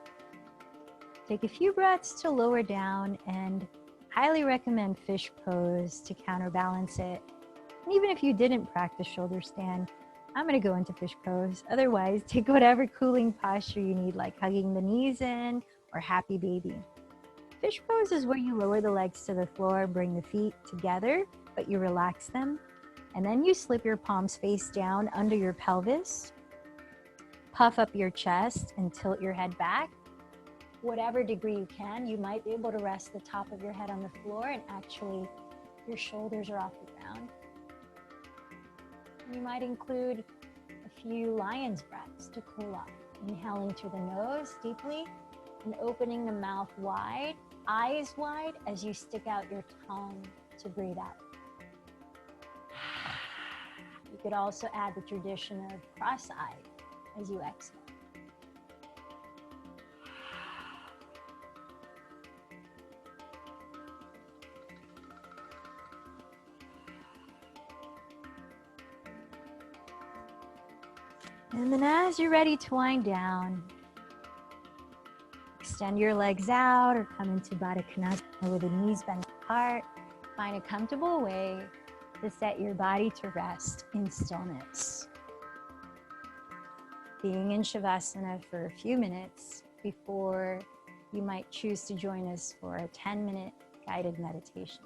take a few breaths to lower down, and highly recommend fish pose to counterbalance it. And even if you didn't practice shoulder stand, I'm going to go into fish pose. Otherwise, take whatever cooling posture you need, like hugging the knees in or happy baby. Fish pose is where you lower the legs to the floor, bring the feet together, but you relax them. And then you slip your palms face down under your pelvis. Puff up your chest and tilt your head back. whatever degree you can. You might be able to rest the top of your head on the floor and actually your shoulders are off the ground. You might include a few lion's breaths to cool off. Inhaling through the nose deeply and opening the mouth wide, eyes wide as you stick out your tongue to breathe out. You could also add the tradition of cross-eyed as you exhale. And then as you're ready to wind down, extend your legs out or come into Baddha Konasana with the knees bent apart. Find a comfortable way to set your body to rest in stillness. Being in Shavasana for a few minutes before you might choose to join us for a 10-minute guided meditation.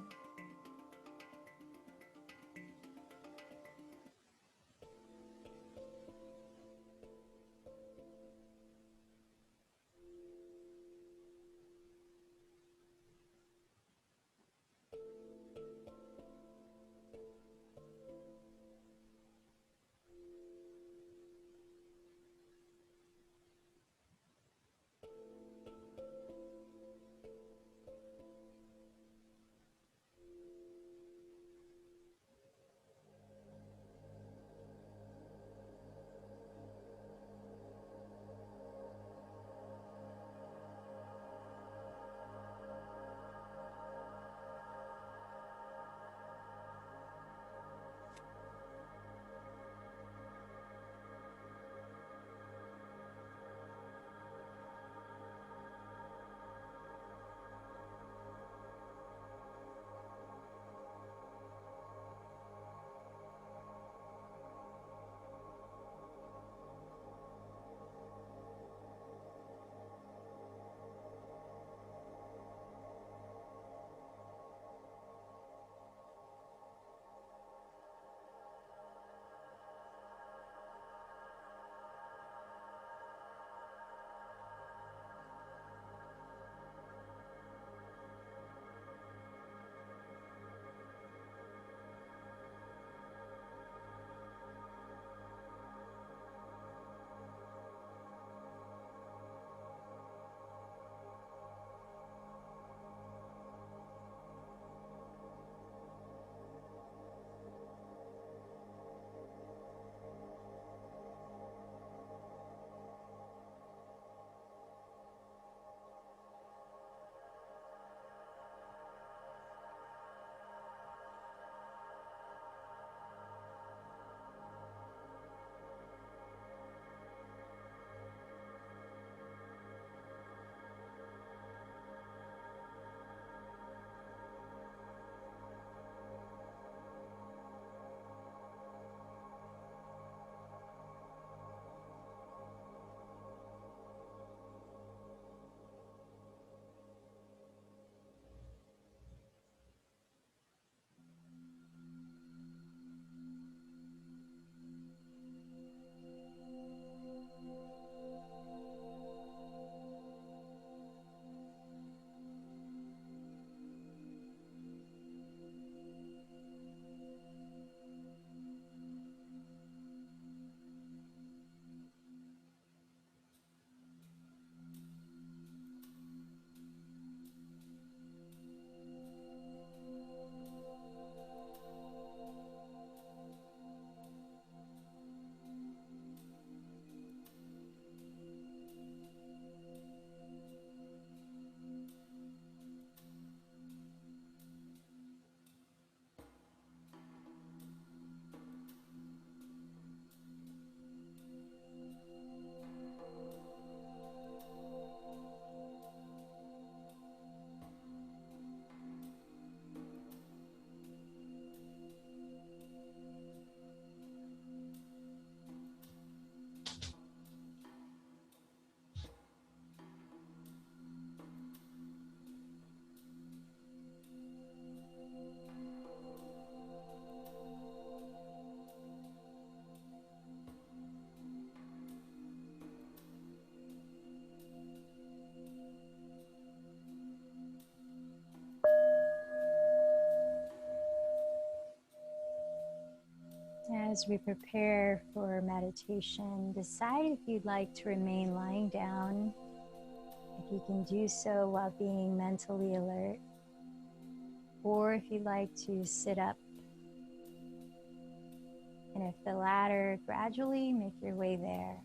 As we prepare for meditation, decide if you'd like to remain lying down, if you can do so while being mentally alert, or if you'd like to sit up. And if the latter, gradually make your way there.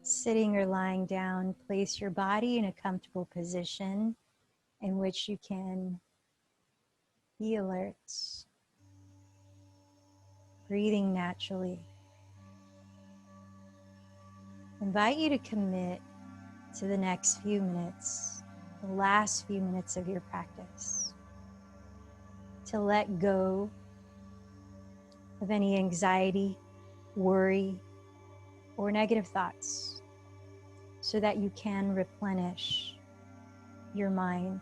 Sitting or lying down, place your body in a comfortable position in which you can be alert, breathing naturally. I invite you to commit to the next few minutes, the last few minutes of your practice, to let go of any anxiety, worry, or negative thoughts, so that you can replenish your mind,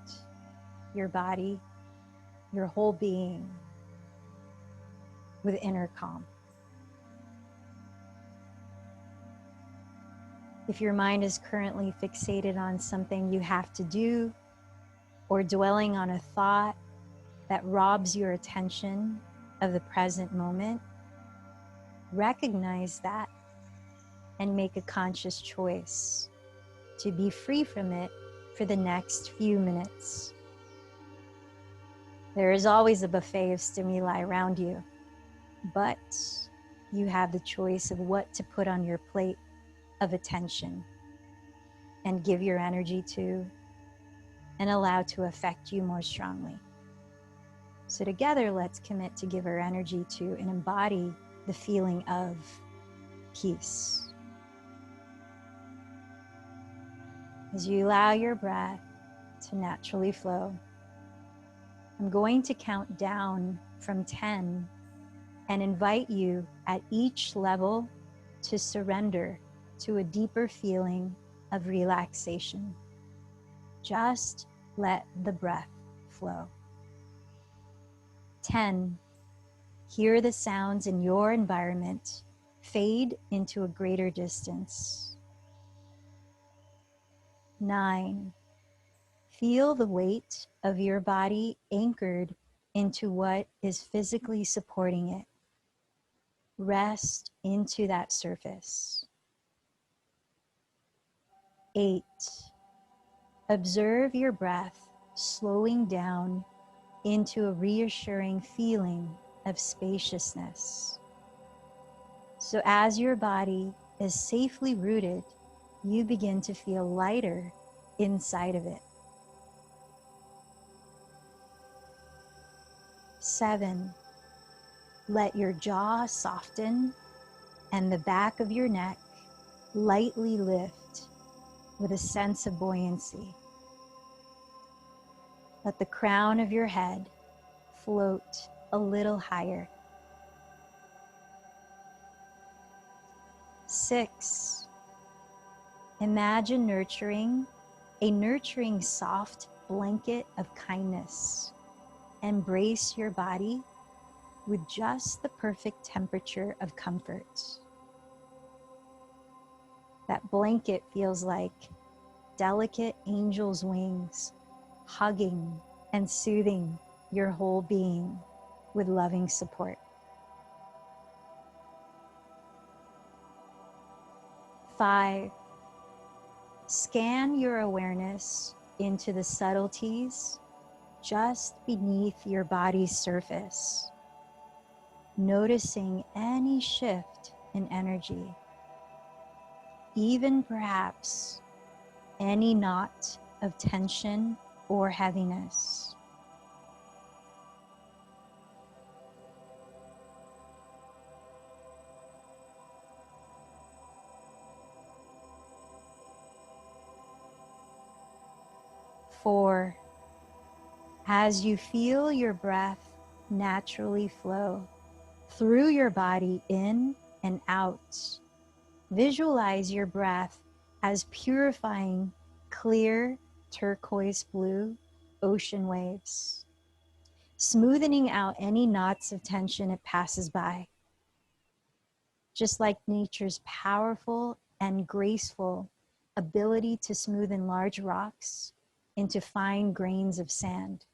your body, your whole being with inner calm. If your mind is currently fixated on something you have to do, or dwelling on a thought that robs your attention of the present moment, recognize that and make a conscious choice to be free from it for the next few minutes. There is always a buffet of stimuli around you, but you have the choice of what to put on your plate of attention and give your energy to and allow to affect you more strongly. So together, let's commit to give our energy to and embody the feeling of peace. As you allow your breath to naturally flow, I'm going to count down from 10 and invite you at each level to surrender to a deeper feeling of relaxation. Just let the breath flow. 10. Hear the sounds in your environment fade into a greater distance. 9. Feel the weight of your body anchored into what is physically supporting it. Rest into that surface. 8. Observe your breath slowing down into a reassuring feeling of spaciousness. So as your body is safely rooted, you begin to feel lighter inside of it. 7. Let your jaw soften and the back of your neck lightly lift with a sense of buoyancy. Let the crown of your head float a little higher. 6. Imagine a nurturing soft blanket of kindness. Embrace your body with just the perfect temperature of comfort. That blanket feels like delicate angel's wings, hugging and soothing your whole being with loving support. 5. Scan your awareness into the subtleties just beneath your body's surface, noticing any shift in energy, even perhaps any knot of tension or heaviness. 4. As you feel your breath naturally flow through your body in and out, visualize your breath as purifying, clear, turquoise blue ocean waves. smoothing out any knots of tension it passes by. Just like nature's powerful and graceful ability to smoothen large rocks into fine grains of sand.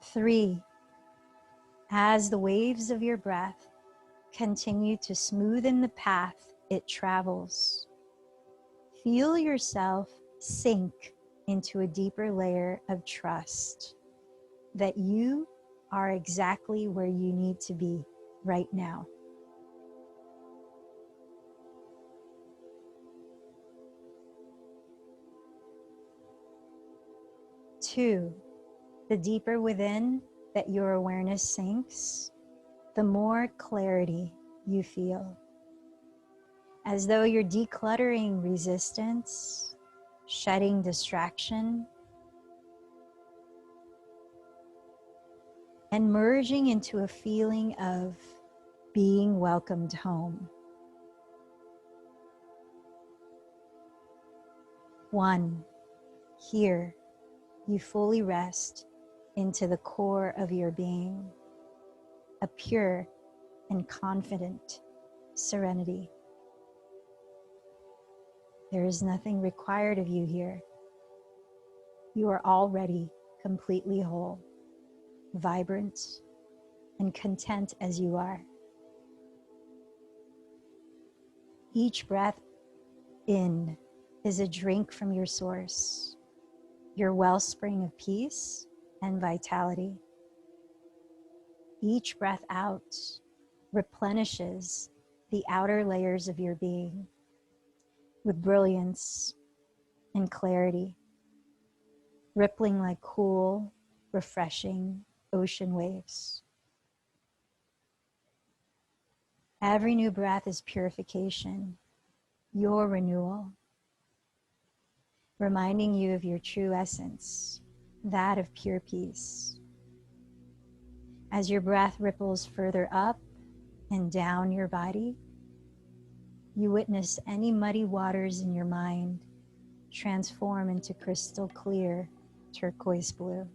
Three, as the waves of your breath continue to smoothen the path it travels, feel yourself sink into a deeper layer of trust that you are exactly where you need to be right now. Two, the deeper within that your awareness sinks, the more clarity you feel. As though you're decluttering resistance, shedding distraction, and merging into a feeling of being welcomed home. One, here you fully rest into the core of your being, a pure and confident serenity. There is nothing required of you here. You are already completely whole, vibrant, and content as you are. Each breath in is a drink from your source, your wellspring of peace and vitality. Each breath out replenishes the outer layers of your being with brilliance and clarity, rippling like cool, refreshing ocean waves. Every new breath is purification, your renewal, reminding you of your true essence, that of pure peace. As your breath ripples further up and down your body, you witness any muddy waters in your mind transform into crystal clear turquoise blue.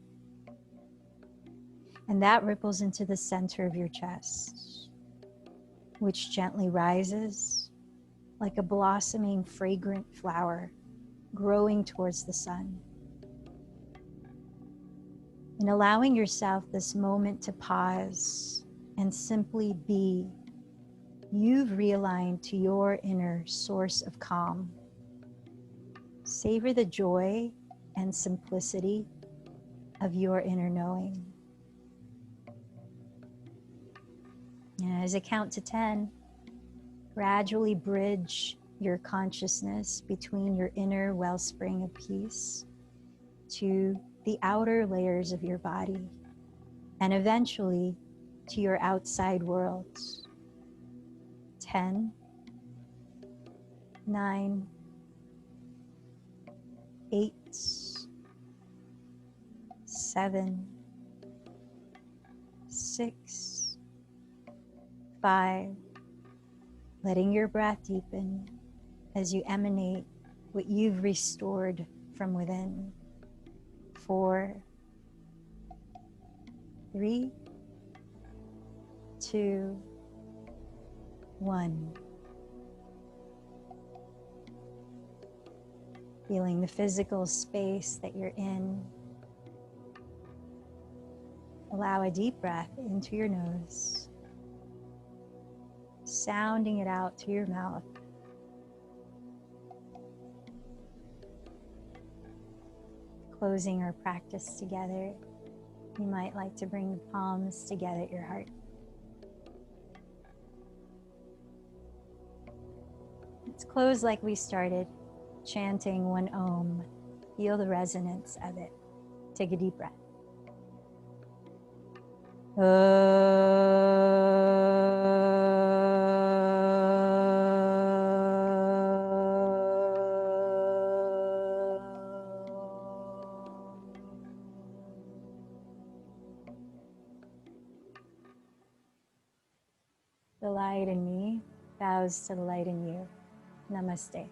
And that ripples into the center of your chest, which gently rises like a blossoming fragrant flower growing towards the sun. And allowing yourself this moment to pause and simply be, you've realigned to your inner source of calm. Savor the joy and simplicity of your inner knowing. And as I count to 10, gradually bridge your consciousness between your inner wellspring of peace to the outer layers of your body, and eventually to your outside world. 10, 9, 8, 7, 6, 5, letting your breath deepen as you emanate what you've restored from within. 4, 3, 2, 1. Feeling the physical space that you're in. Allow a deep breath into your nose, sounding it out through your mouth. Closing our practice together, you might like to bring the palms together at your heart. Let's close like we started, chanting one Om. Feel the resonance of it. Take a deep breath. The light in me bows to the light in you. Namaste.